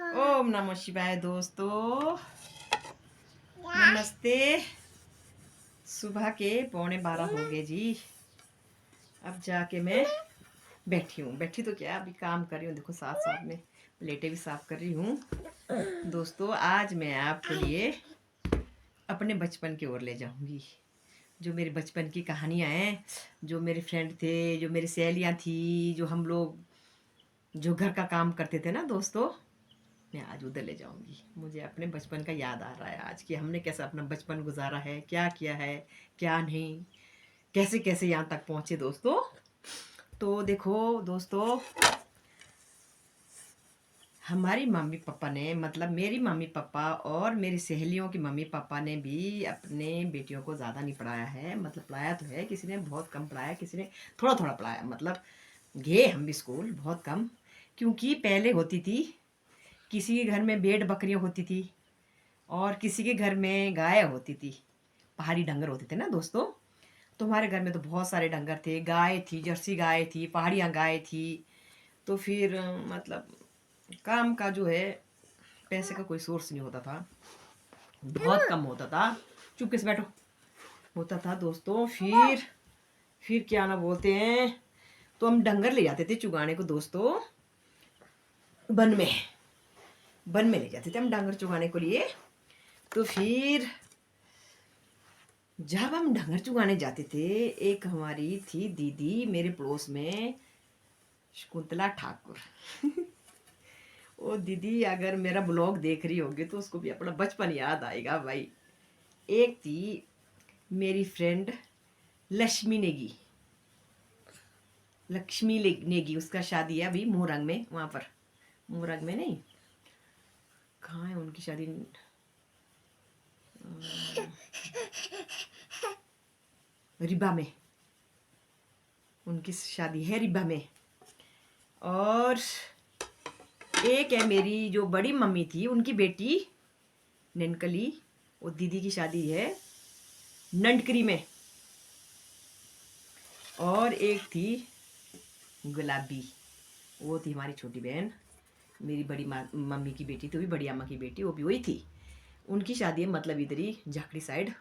ओम नमः शिवाय दोस्तों, नमस्ते। सुबह के 11:15 हो गए जी। अब जाके मैं बैठी हूँ। बैठी तो क्या, अभी काम कर रही हूँ। देखो साथ साथ में प्लेटें भी साफ कर रही हूँ। दोस्तों आज मैं आपके लिए अपने बचपन की ओर ले जाऊंगी। जो मेरे बचपन की कहानियाँ हैं, जो मेरे फ्रेंड थे, जो मेरी सहेलियाँ थी, जो हम लोग जो घर का काम करते थे ना दोस्तों, मैं आज उधर ले जाऊंगी। मुझे अपने बचपन का याद आ रहा है आज कि हमने कैसा अपना बचपन गुजारा है, क्या किया है, क्या नहीं, कैसे कैसे यहाँ तक पहुँचे दोस्तों। तो देखो दोस्तों, हमारी मम्मी पापा ने, मतलब मेरी मम्मी पापा और मेरी सहेलियों की मम्मी पापा ने भी अपने बेटियों को ज़्यादा नहीं पढ़ाया है। मतलब पढ़ाया तो है, किसी ने बहुत कम पढ़ाया, किसी ने थोड़ा थोड़ा पढ़ाया। मतलब गए हम भी स्कूल, बहुत कम। क्योंकि पहले होती थी, किसी के घर में भेड़ बकरियाँ होती थी और किसी के घर में गाय होती थी। पहाड़ी डंगर होते थे ना दोस्तों। तो हमारे घर में तो बहुत सारे डंगर थे, गाय थी, जर्सी गाय थी, पहाड़ियाँ गाय थी। तो फिर मतलब काम का जो है, पैसे का कोई सोर्स नहीं होता था, बहुत कम होता था। चुपके से बैठो। होता था दोस्तों। फिर क्या ना बोलते हैं, तो हम डंगर ले जाते थे चुगाने को दोस्तों। वन में वन में ले जाते थे हम डंगर चुगाने को लिए। तो फिर जब हम डंगर चुगाने जाते थे, एक हमारी थी दीदी मेरे पड़ोस में, शकुंतला ठाकुर। वो दीदी अगर मेरा ब्लॉग देख रही होगी तो उसको भी अपना बचपन याद आएगा भाई। एक थी मेरी फ्रेंड लक्ष्मी नेगी, नेगी। उसका शादी है अभी मोरंग में, वहां पर मोरंग में नहीं, कहाँ है उनकी शादी, रिबा में। उनकी शादी है रिबा में। और एक है मेरी जो बड़ी मम्मी थी, उनकी बेटी ननकली, वो दीदी की शादी है नंडकरी में। और एक थी गुलाबी, वो थी हमारी छोटी बहन, मेरी बड़ी मम्मी की बेटी, तो भी बड़ी अम्मा की बेटी, वो भी वही थी। उनकी शादी है मतलब इधर ही झाकड़ी साइड।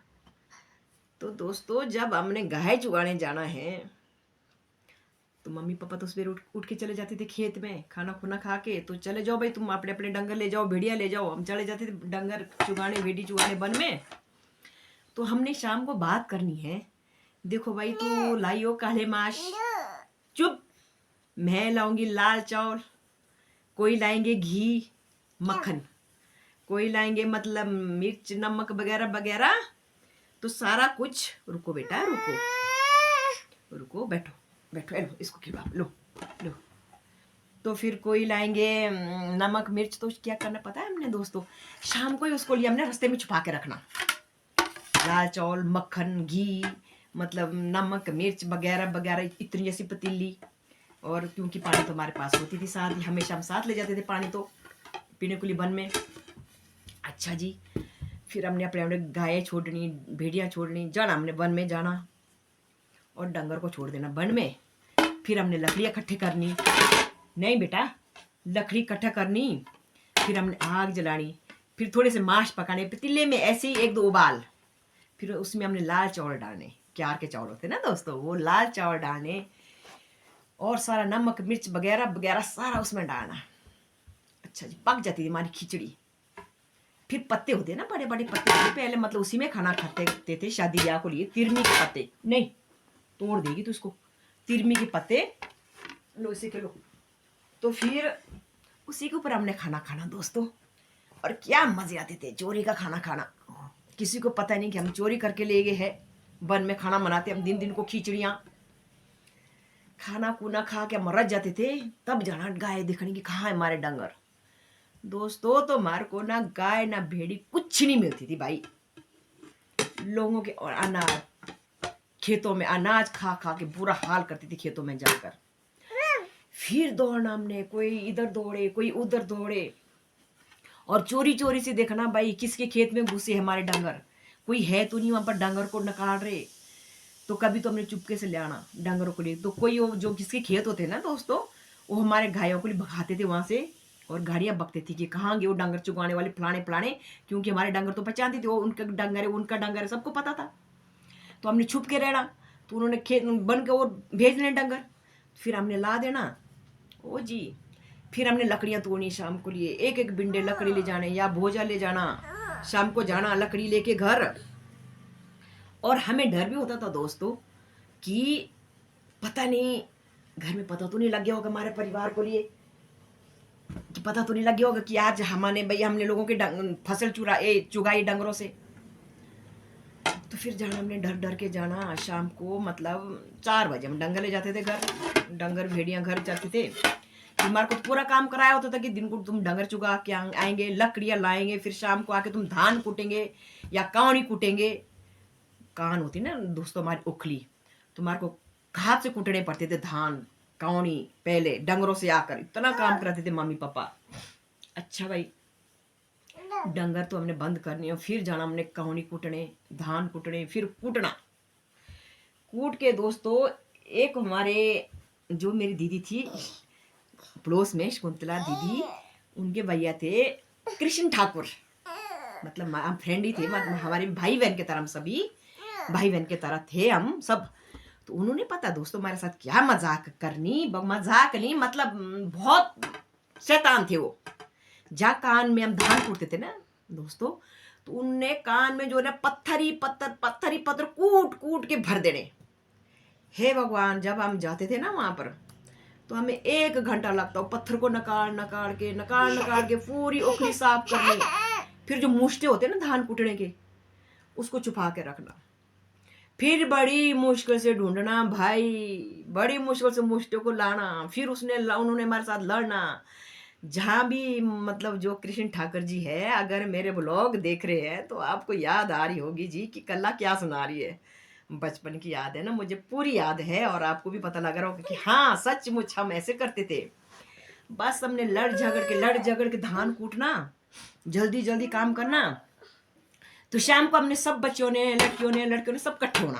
तो दोस्तों जब हमने गाय चुगाने जाना है, तो मम्मी पापा तो सवेरे उठ के चले जाते थे खेत में, खाना खुना खा के। तो चले जाओ भाई, तुम अपने अपने डंगर ले जाओ, भेड़िया ले जाओ। हम चले जाते थे डंगर चुगाने, भेड़ी चुगाने वन में। तो हमने शाम को बात करनी है, देखो भाई तू लाइयो काले माश, चुप। मैं लाऊंगी लाल चावल, कोई लाएंगे घी मक्खन, कोई लाएंगे मतलब मिर्च नमक वगैरह वगैरह। तो सारा कुछ, रुको बेटा रुको रुको, बैठो बैठो, लो इसको खिलाओ, लो लो। तो फिर कोई लाएंगे नमक मिर्च। तो क्या करना पता है हमने दोस्तों, शाम को ही उसको लिए हमने रास्ते में छुपा के रखना। दाल चावल मक्खन घी, मतलब नमक मिर्च वगैरह वगैरह, इतनी जैसी पतीली। और क्योंकि पानी तो हमारे पास होती थी साथ ही, हमेशा हम साथ ले जाते थे पानी तो पीने के लिए वन में। अच्छा जी, फिर हमने अपने अपने गाय छोड़नी, भेड़िया छोड़नी, जाना हमने वन में जाना और डंगर को छोड़ देना वन में। फिर हमने लकड़ी इकट्ठे करनी, नहीं बेटा लकड़ी इकट्ठा करनी। फिर हमने आग जलानी, फिर थोड़े से मांस पकाने पतीले में, ऐसे ही एक दो उबाल। फिर उसमें हमने लाल चावल डालने, क्यार के चावल होते ना दोस्तों, वो लाल चावल डालने और सारा नमक मिर्च वगैरह वगैरह सारा उसमें डालना। अच्छा जी, पक जाती थी हमारी खिचड़ी। फिर पत्ते होते हैं ना, बड़े बड़े पत्ते होते, पहले मतलब उसी में खाना खाते थे शादी ब्याह को लिए। तिरमी के पत्ते, नहीं तोड़ देगी तो उसको, तिरमी के पत्ते लो, इसी के लो। तो फिर उसी के ऊपर हमने खाना खाना दोस्तों। और क्या मजे आते थे चोरी का खाना खाना, किसी को पता नहीं कि हम चोरी करके ले गए हैं। वन में खाना बनाते हम, दिन दिन को खिचड़ियाँ खाना कूना खा के मर जाते थे। तब जाना गाय देखने की, कहाँ है हमारे डंगर दोस्तों। तो हमारे को ना गाय ना भेड़ी कुछ नहीं मिलती थी भाई। लोगों के और अनाज, खेतों में अनाज खा खा के बुरा हाल करती थी खेतों में जाकर। फिर दौड़ना हमने, कोई इधर दौड़े कोई उधर दौड़े, और चोरी चोरी से देखना भाई किसके खेत में घुसे हमारे डंगर, कोई है तो नहीं वहां पर डंगर को निकाल रहे। तो कभी तो हमने चुपके से ले आना डंगरों को लिए। तो कोई वो जो किसके खेत होते ना दोस्तों, वो हमारे गायों को लिए भगाते थे वहां से, और गाड़ियाँ बकते थी कि कहाँ गए वो डंगर चुगाने वाले फलाने फलाने, क्योंकि हमारे डंगर तो पहचानती थी, वो उनका डंगर है उनका डंगर है, सबको पता था। तो हमने छुप के रहना, तो उन्होंने खेत बन के वो भेजने डंगर, फिर हमने ला देना। ओ जी, फिर हमने लकड़ियाँ तोड़नी शाम को लिए, एक एक बिंडे लकड़ी ले जाने या भोजा ले जाना, शाम को जाना लकड़ी लेके घर। और हमें डर भी होता था दोस्तों कि पता नहीं घर में पता तो नहीं लग गया होगा हमारे परिवार को लिए, कि पता तो नहीं लग गया होगा कि आज हमने भाई हमने लोगों के फसल चुगाई डंगरों से। तो फिर जाना हमने डर डर के जाना, शाम को मतलब 4 बजे हम डंगर ले जाते थे घर, डंगर भेड़ियां घर जाते थे। हमारे को पूरा काम कराया होता था कि दिन को तुम डंगर चुगा के आएंगे, लकड़ियां लाएंगे, फिर शाम को आके तुम धान कूटेंगे या कावनी कूटेंगे। कान होती ना दोस्तों हमारी उखली, तुम्हारे को हाथ से कूटने पड़ते थे धान कावनी, पहले डंगरों से आकर इतना काम कराते थे मम्मी पापा। अच्छा भाई, डंगर तो हमने बंद करनी और फिर जाना हमने कावनी कूटने, धान कूटने, फिर कूटना। कूट के दोस्तों एक हमारे जो मेरी दीदी थी पड़ोस में, शकुंतला दीदी, उनके भैया थे कृष्ण ठाकुर, मतलब हम फ्रेंड ही थे, मतलब हमारे भाई बहन के तरह, हम सभी भाई बहन के तरह थे हम सब। तो उन्होंने पता दोस्तों हमारे साथ क्या मजाक करनी, मजाक नहीं मतलब बहुत शैतान थे वो। जहाँ कान में हम धान कूटते थे ना दोस्तों, तो उनने कान में जो है पत्थर ही पत्थर कूट कूट के भर देने। हे भगवान, जब हम जाते थे ना वहां पर, तो हमें 1 घंटा लगता, पत्थर को नकाड़ के पूरी ओखली साफ करनी, फिर जो मुश्ते होते ना धान कूटने के, उसको छुपा के रखना, फिर बड़ी मुश्किल से ढूंढना भाई, बड़ी मुश्किल से मुश्ते को लाना, फिर उन्होंने हमारे साथ लड़ना। जहाँ भी मतलब जो कृष्ण ठाकुर जी है, अगर मेरे ब्लॉग देख रहे हैं तो आपको याद आ रही होगी जी कि कल्ला क्या सुना रही है। बचपन की याद है ना, मुझे पूरी याद है, और आपको भी पता लग रहा होगा कि हाँ सचमुच हम ऐसे करते थे। बस हमने लड़ झगड़ के धान कूटना, जल्दी जल्दी काम करना। तो शाम को हमने सब बच्चों ने लड़कियों ने सब इकट्ठे होना।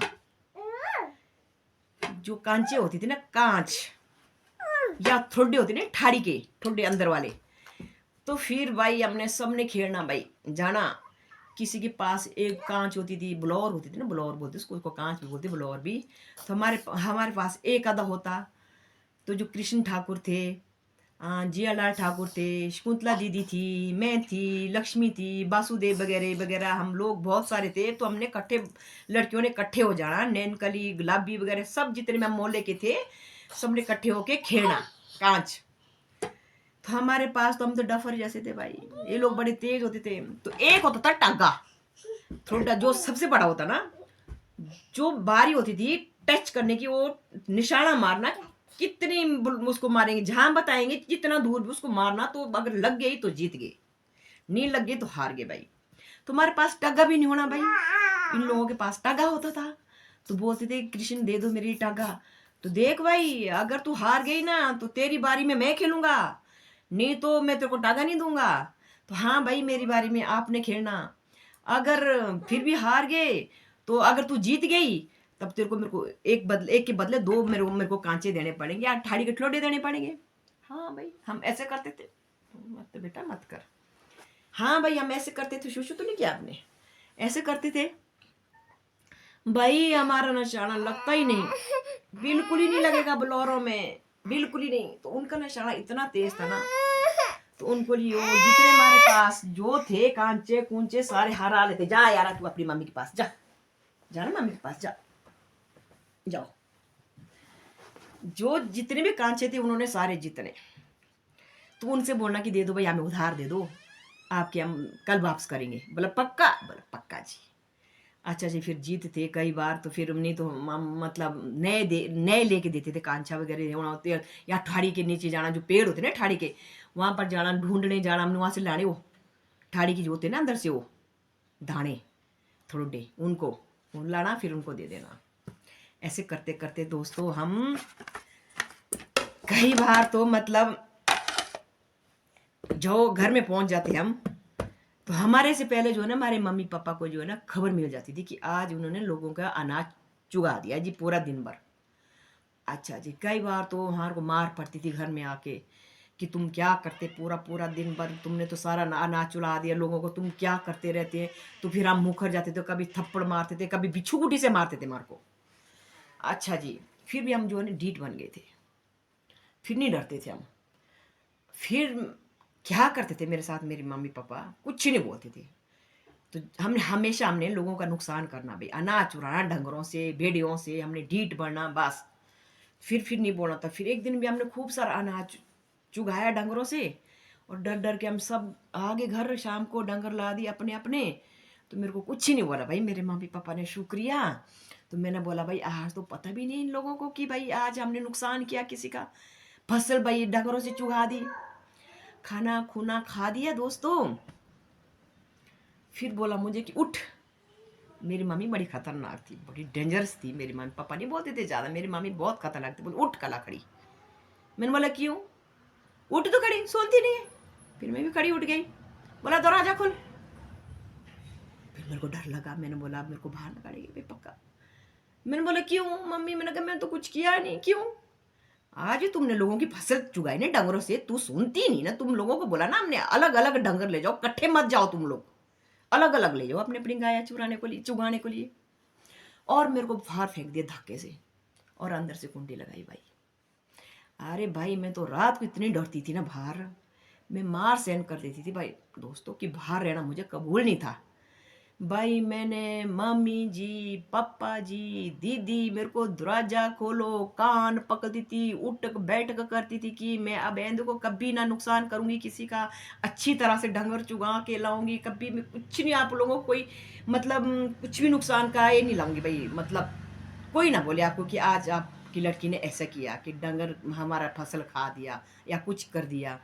जो कांचे होती थी ना, कांच या ठोडे होते ना ठाड़ी के ठोडे अंदर वाले, तो फिर भाई हमने सबने खेलना भाई, जाना किसी के पास एक कांच होती थी, ब्लोर होती थी ना, ब्लोर बोलते उसको कांच भी बोलते, ब्लोर भी। तो हमारे पास एक आधा होता। तो जो कृष्ण ठाकुर थे, जियालाल ठाकुर थे, शकुंतला दीदी थी, मैं थी, लक्ष्मी थी, वासुदेव वगैरह वगैरह, हम लोग बहुत सारे थे। तो हमने इकट्ठे, लड़कियों ने इकट्ठे हो जाना, नैनकली गुलाबी वगैरह सब जितने मैं मोहल्ले के थे, सबने इकट्ठे होके खेलना कांच। तो हमारे पास तो हम तो डफर जैसे थे भाई, ये लोग बड़े तेज होते थे। तो एक होता था टागा, थोड़ा जो सबसे बड़ा होता ना, जो बारी होती थी टच करने की, वो निशाना मारना, कितनी उसको मारेंगे, जहां बताएंगे जितना दूर भी उसको मारना। तो अगर लग गई तो जीत गए, नहीं लग गई तो हार गए भाई। तुम्हारे पास टगा भी नहीं होना भाई, इन लोगों के पास टगा होता था। तो बोलते थे कृष्ण दे दो मेरी टगा। तो देख भाई, अगर तू हार गई ना तो तेरी बारी में मैं खेलूंगा, नहीं तो मैं तेरे को टागा नहीं दूंगा। तो हाँ भाई, मेरी बारी में आपने खेलना। अगर फिर भी हार गए, तो अगर तू जीत गई, तब तेरे को मेरे को एक के बदले 2 मेरे को कांचे देने पड़ेंगे या ठाड़ी के ठोडे देने पड़ेंगे। हाँ भाई, हम ऐसे करते थे। मत बेटा मत कर। हाँ भाई, हम ऐसे करते थे। शुशु तो नहीं किया आपने? ऐसे करते थे भाई। हमारा निशाना लगता ही नहीं, बिल्कुल ही नहीं लगेगा ब्लोरों में, बिल्कुल ही नहीं। तो उनका निशाना इतना तेज था ना, तो उनको लिए जितने हमारे पास जो थे कांचे कूंचे सारे हरा लेते। जा यार, तू अपनी मम्मी के पास जा, ना मम्मी के पास जा, जाओ। जो जितने भी कांचे थे उन्होंने सारे जितने। तो उनसे बोलना कि दे दो भाई, हमें उधार दे दो, आपके हम कल वापस करेंगे। बोला पक्का? बोला पक्का जी। अच्छा जी, फिर जीतते कई बार। तो फिर हमने तो मतलब नए लेके देते थे कांचा वगैरह होना होते, या ठाड़ी के नीचे जाना, जो पेड़ होते ना ठाड़ी के, वहां पर जाना, ढूंढने जाना, हमने वहां से लाने वो ठाड़ी की जो होते ना अंदर से वो दाने थोड़े, उनको लाना, फिर उनको दे देना। ऐसे करते करते दोस्तों हम कई बार तो मतलब जो घर में पहुंच जाते हम, तो हमारे से पहले जो है ना हमारे मम्मी पापा को जो है ना खबर मिल जाती थी कि आज उन्होंने लोगों का अनाज चुगा दिया जी पूरा दिन भर। अच्छा जी, कई बार तो हमारे को मार पड़ती थी घर में आके कि तुम क्या करते पूरा पूरा दिन भर, तुमने तो सारा अनाज चुरा दिया लोगों को, तुम क्या करते रहते हैं। तो फिर हम मुखर जाते थे, कभी थप्पड़ मारते थे, कभी बिच्छू गुटी से मारते थे मार को। अच्छा जी, फिर भी हम जो है ना ढीठ बन गए थे, फिर नहीं डरते थे हम। फिर क्या करते थे मेरे साथ मेरे मम्मी पापा, कुछ नहीं बोलते थे। तो हमने लोगों का नुकसान करना भाई, अनाज चुराना डंगरों से भेड़ियों से, हमने ढीठ बढ़ना बस। फिर नहीं बोलना था। फिर एक दिन भी हमने खूब सारा अनाज चुगाया डंगरों से, और डर डर के हम सब आगे घर शाम को डंगर ला दिए अपने अपने। तो मेरे को कुछ ही नहीं बोला भाई मेरे मम्मी पापा ने, शुक्रिया। तो मैंने बोला भाई आज तो पता भी नहीं इन लोगों को कि भाई आज हमने नुकसान किया किसी का, फसल भाई डंगरों से चुगा दी, खाना खूना खा दिया दोस्तों। फिर बोला मुझे कि उठ। मेरी मम्मी बड़ी खतरनाक थी, बड़ी डेंजरस थी मेरी मम्मी, पापा नहीं बोलते थे ज़्यादा, मेरी मम्मी बहुत खतरनाक थी। बोली उठ कला खड़ी। मैंने बोला क्यों? उठ तो खड़ी, सुनती नहीं है। फिर मैं भी खड़ी उठ गई। बोला दरवाजा खोल। फिर मेरे को डर लगा, मैंने बोला मेरे को बाहर निकालेगी भाई पक्का। मैंने बोला क्यों मम्मी? मैंने कहा मैं तो कुछ किया नहीं। क्यों? आज तुमने लोगों की फसल चुगाई ना डंगरों से, तू सुनती नहीं ना। तुम लोगों को बोला ना हमने अलग अलग डंगर ले जाओ, इकट्ठे मत जाओ तुम लोग, अलग अलग ले जाओ अपने अपनी गाय चुराने को लिए, चुगाने को लिए। और मेरे को बाहर फेंक दिया धक्के से, और अंदर से कुंडी लगाई भाई। अरे भाई मैं तो रात को इतनी डरती थी ना बाहर, मैं मार सहन कर देती थी भाई दोस्तों, कि बाहर रहना मुझे कबूल नहीं था भाई। मैंने मम्मी जी, पापा जी, दीदी मेरे को दरवाजा खोलो कान पकड़ती थी, उठ बैठ कर करती थी कि मैं अब एंड को कभी ना नुकसान करूंगी किसी का, अच्छी तरह से डंगर चुगा के लाऊंगी, कभी मैं कुछ नहीं आप लोगों को कोई मतलब कुछ भी नुकसान का ये नहीं लाऊंगी भाई। मतलब कोई ना बोले आपको कि आज आपकी लड़की ने ऐसा किया कि डंगर हमारा फसल खा दिया या कुछ कर दिया।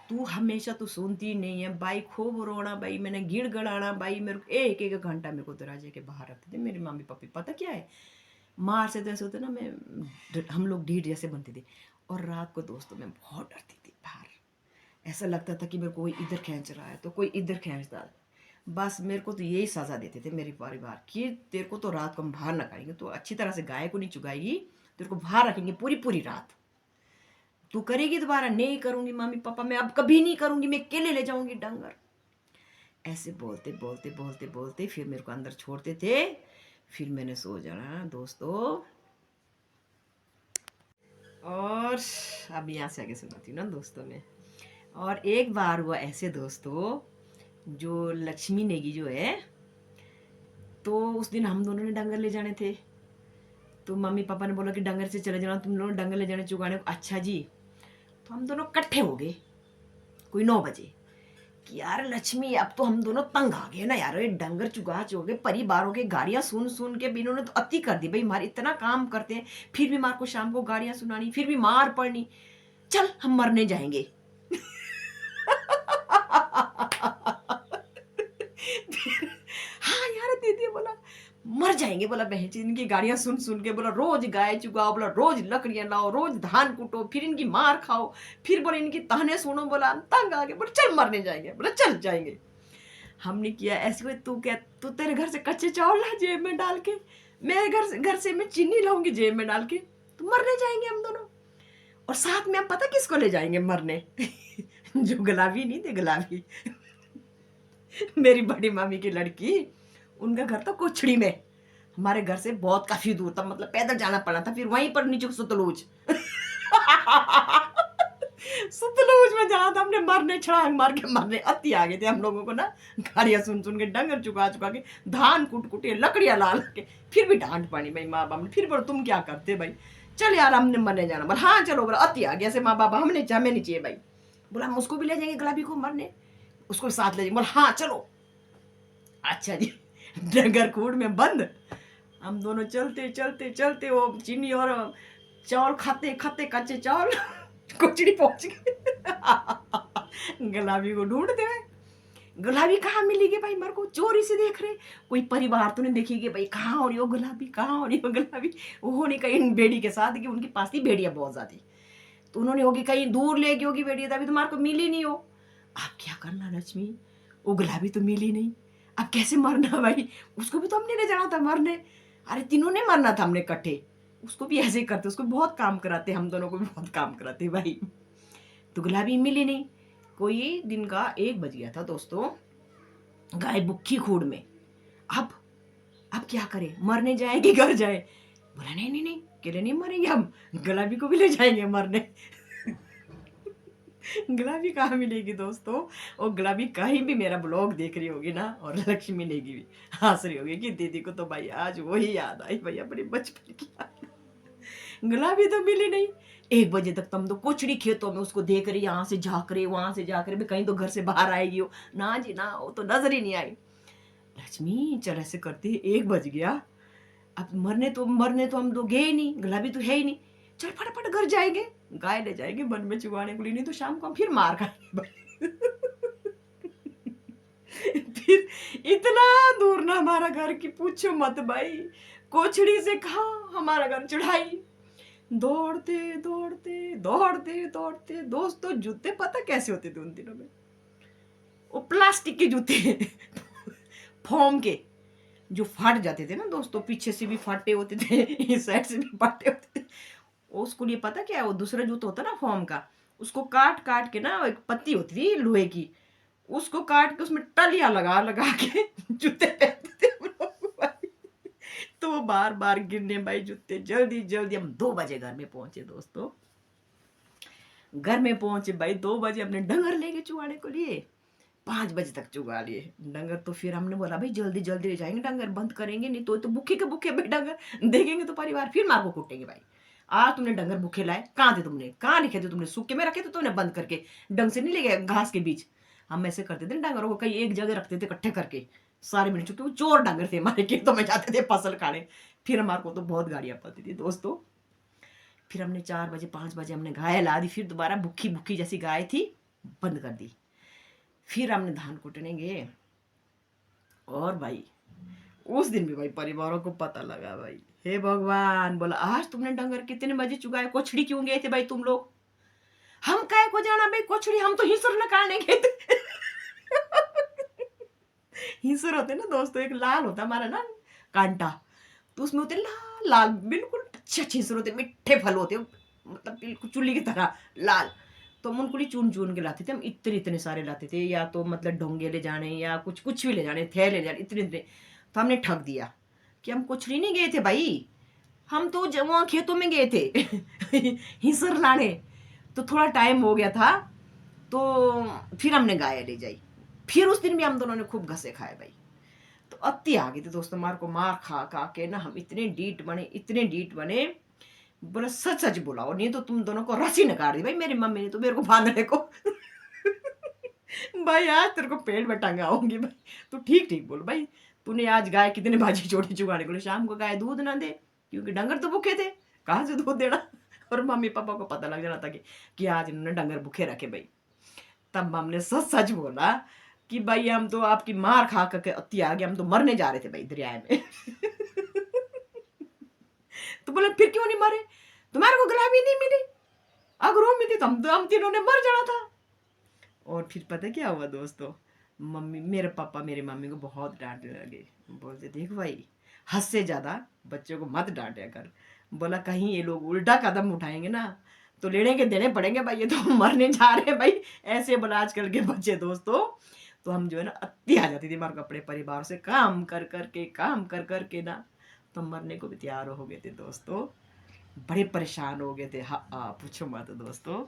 तू हमेशा तो सुनती नहीं है भाई, खूब रोना भाई, मैंने गिड़गड़ाना भाई। मेरे को एक एक घंटा मेरे को दरवाजे के बाहर रखते थे मेरे मम्मी पापी। पता क्या है, मार से तो ऐसे होते ना, मैं हम लोग ढीठ जैसे बनते थे। और रात को दोस्तों मैं बहुत डरती थी बाहर, ऐसा लगता था कि मेरे को कोई इधर खींच रहा है तो कोई इधर खींचता है। बस मेरे को तो यही सजा देते थे मेरे परिवार कि तेरे को तो रात को हम बाहर ना करेंगे, तो अच्छी तरह से गाय को नहीं चुगाएगी, तेरे को बाहर रखेंगे पूरी पूरी रात। तू करेगी दोबारा? नहीं करूंगी मम्मी पापा, मैं अब कभी नहीं करूंगी, मैं अकेले ले जाऊंगी डंगर। ऐसे बोलते बोलते बोलते बोलते फिर मेरे को अंदर छोड़ते थे। फिर मैंने सो जाना दोस्तों। और अब यहाँ से आगे सुनाती हूँ ना दोस्तों में। और एक बार हुआ ऐसे दोस्तों, जो लक्ष्मी नेगी जो है, तो उस दिन हम दोनों ने डंगर ले जाने थे। तो मम्मी पापा ने बोला कि डंगर से चले जाना तुम लोग, डंगर ले जाने चुगाने को। अच्छा जी। तो हम दोनों इकट्ठे हो गए कोई 9 बजे कि यार लक्ष्मी अब तो हम दोनों तंग आ गए ना यार, ये डंगर चुगा चुगे परिवारों के गाड़ियां सुन सुन के भी इन्होंने तो अति कर दी भाई। मार इतना काम करते हैं फिर भी मार को शाम को गाड़ियां सुनानी, फिर भी मार पड़नी। चल हम मरने जाएंगे। हाँ यार दीदी बोला मर जाएंगे, बोला बहन जी इनकी गाड़ियां सुन सुन के, बोला रोज गाय चुगाओ, बोला रोज लकड़ियां लाओ, रोज धान कूटो, फिर इनकी मार खाओ, फिर बोले इनकी ताने सुनो। बोला हम तंग आ गए, बोला चल मरने जाएंगे, बोला चल जाएंगे। हमने किया ऐसे कोई, तू क्या, तू तेरे घर से कच्चे चावल ला जेब में डाल के, मेरे घर से मैं चीनी लाऊंगी जेब में डाल के, तो मरने जाएंगे हम दोनों। और साथ में हम पता किसको ले जाएंगे मरने? जो गुलाबी नहीं थे, गुलाबी मेरी बड़ी मामी की लड़की, उनका घर था कोछड़ी में, हमारे घर से बहुत काफी दूर था, मतलब पैदल जाना पड़ा था। फिर वहीं पर नीचे सतलुज सतलुज में जाना था हमने मरने, छलांग मार के मरने। अति आ गए थे हम लोगों को ना, गाड़ियां सुन सुन के, डंगर चुका चुका के, धान कूट कूट के, लकड़ियां ला ला के। फिर भी डांट पड़ी भाई माँ बाप ने। फिर बोला तुम क्या करते भाई, चल यार हमने मरने जाना। बोला हाँ चलो। बोला अति आ गया से माँ बाप, हमें नहीं चाहिए भाई। बोला हम उसको भी ले जाएंगे गुलाबी को मरने, उसको साथ ले जाएंगे। बोला हाँ चलो। अच्छा जी। डंगर कूड़ में बंद, हम दोनों चलते चलते चलते, वो चीनी और चावल खाते खाते कच्चे चावल कोचड़ी पहुंच गए। गुलाबी को ढूंढते हुए, गुलाबी कहाँ मिलेगी भाई, मेरे को चोरी से देख रहे, कोई परिवार तो नहीं देखेगी भाई कहाँ हो रही हो गुलाबी, कहाँ हो रही हो गुलाबी। वो होने कहीं बेड़ी के साथ, कि उनके पास थी भेड़िया बहुत ज्यादा, तो उन्होंने होगी कहीं दूर ले गई होगी भेड़िया, तभी तुम्हारे को मिली नहीं हो। आप क्या करना लक्ष्मी, वो गुलाबी तो मिली नहीं, अब कैसे मरना भाई, उसको भी तो हमने ले जाना था मरने। अरे तीनों ने मरना था हमने इकट्ठे, उसको भी ऐसे ही करते, उसको बहुत काम कराते, हम दोनों को भी बहुत काम कराते भाई। तो गुलाबी मिली नहीं। कोई दिन का 1 बज गया था दोस्तों, गाय भूखी खूड में। अब अब क्या करे, मरने जाए कि घर जाए? बोला नहीं नहीं नहीं, अकेले नहीं मरेंगे हम, गुलाबी को भी ले जाएंगे मरने। गुलाबी कहाँ मिलेगी दोस्तों? और गुलाबी कहीं भी मेरा ब्लॉग देख रही होगी ना, और लक्ष्मी नेगी भी हंस रही होगी कि दीदी को तो भाई आज वही याद आई, भाई अपने बचपन की याद। गुलाबी तो मिली नहीं। 1 बजे तक तुम तो कुचड़ी खेतों में उसको देख रही, यहाँ से झाँक रहे वहां से झाँक रहे, कहीं तो घर से बाहर आएगी वो। ना जी ना, वो तो नजर ही नहीं आई। लक्ष्मी चल ऐसे करती, 1 बज गया, अब मरने तो हम लोग गए ही नहीं, गुलाबी तो है ही नहीं, चल फटाफट घर जाएंगे, गाय ले जाएंगे वन में चुगाने के लिए, नहीं तो शाम को हम फिर मार खाएंगे। फिर इतना दूर ना हमारा घर की पूछो मत भाई, कोचड़ी से कहा हमारा घर चढ़ाई। दौड़ते दौड़ते दौड़ते दौड़ते दोस्तों, जूते पता कैसे होते थे उन दिनों में? वो प्लास्टिक के जूते, फोम के, जो फट जाते थे ना दोस्तों, पीछे से भी फटे होते थे, इस साइड से भी फटे होते थे। उसको लिए पता क्या है, वो दूसरा जूता होता ना फॉर्म का, उसको काट काट के ना, एक पत्ती होती थी लोहे की, उसको काट के उसमें टलिया लगा लगा के जूते पहनते थे हम लोग भाई। तो वो बार बार गिरने भाई जूते। जल्दी जल्दी हम 2 बजे घर में पहुंचे दोस्तों। घर में पहुंचे भाई 2 बजे, अपने डंगर लेके चुगाने को लिए, 5 बजे तक चुगा लिए डंगर। तो फिर हमने बोला भाई जल्दी जल्दी ले जाएंगे, डंगर बंद करेंगे नहीं तो भूखे के भूखे भाई डंगर देखेंगे तो परिवार फिर मार को कूटेंगे भाई। आज तुमने डंगर भूखे लाए, कहाँ थे तुमने, कहाँ लिखे थे तुमने, सूखे में रखे थे तुमने बंद करके, ढंग से नहीं ले गए घास के बीच। हम ऐसे करते थे डंगरों को कहीं एक जगह रखते थे इकट्ठे करके सारे मिल, चुके वो चोर डंगर थे हमारे खेतों में जाते थे फसल खाने। फिर हमारे को तो बहुत गाड़ियां पड़ती थी दोस्तों। फिर हमने 4 बजे 5 बजे हमने गाय ला दी, फिर दोबारा भूखी भूखी जैसी गाय थी बंद कर दी। फिर हमने धान कुटने गए, और भाई उस दिन भी भाई परिवारों को पता लगा भाई, हे भगवान, बोला आज तुमने डंगर कितने बजे चुगाए, कोछड़ी क्यों गए थे भाई तुम लोग? हम काय को जाना भाई कोछड़ी, हम तो हिसर निकालने गए थे। हिसर होते ना दोस्तों, एक लाल होता हमारा ना कांटा, तो उसमें होते लाल लाल बिल्कुल अच्छे अच्छे हिसर होते, मीठे फल होते, मतलब बिल्कुल चुल्ली की तरह लाल। तो हम उनको लिए चुन चुन के लाते थे, हम इतने इतने सारे लाते थे, या तो मतलब ढोंगे ले जाने या कुछ कुछ भी ले जाने, थे ले जाने इतने इतने। तो हमने ठग दिया कि हम कुछड़ी नहीं गए थे भाई, हम तो वहाँ खेतों में गए थे हिसर लाने। तो थोड़ा टाइम हो गया था, तो फिर हमने गाय ले जाई। फिर उस दिन भी हम दोनों ने खूब घसे खाए भाई। तो अति आ गई थी दोस्तों, मार को मार खा खा के ना हम इतने डीट बने, इतने डीट बने, बोला सच सच बुलाओ नहीं तो तुम दोनों को रस्सी न काट दी भाई मेरी मम्मी ने तो मेरे को बांधने को। भाई आज तेरे को पेड़ में टंगा होंगी भाई, तू ठीक ठीक बोल भाई, तूने आज गाय कितने बाजी छोटी चुगाने को, शाम को गाय दूध ना दे क्योंकि डंगर तो भूखे थे, कहाँ से दूध देना। और मम्मी पापा को पता लग जाना था कि आज इन्होंने डंगर भूखे रखे भाई। तब हमने सच सच बोला कि भाई हम तो आपकी मार खा करके अति आ गए, हम तो मरने जा रहे थे भाई दरिया में। तो बोले फिर क्यों नहीं मरे, तुम्हारे को गुलाबी नहीं मिली, अगर वो मिली तो हम तीनों ने मर जाना था। और फिर पता क्या हुआ दोस्तों, मम्मी मेरे पापा मेरी मम्मी को बहुत डांटने लगे, बोलते देख भाई हद से ज्यादा बच्चों को मत डांटे कर, बोला कहीं ये लोग उल्टा कदम उठाएंगे ना तो लेने के देने पड़ेंगे भाई, ये तो मरने जा रहे हैं भाई, ऐसे बोला आजकल के बच्चे दोस्तों। तो हम जो है ना अति आ जाती थी हमारे अपने परिवार से काम कर कर के ना, तो मरने को भी तैयार हो गए थे दोस्तों, बड़े परेशान हो गए थे। हाँ पूछो मत दोस्तों।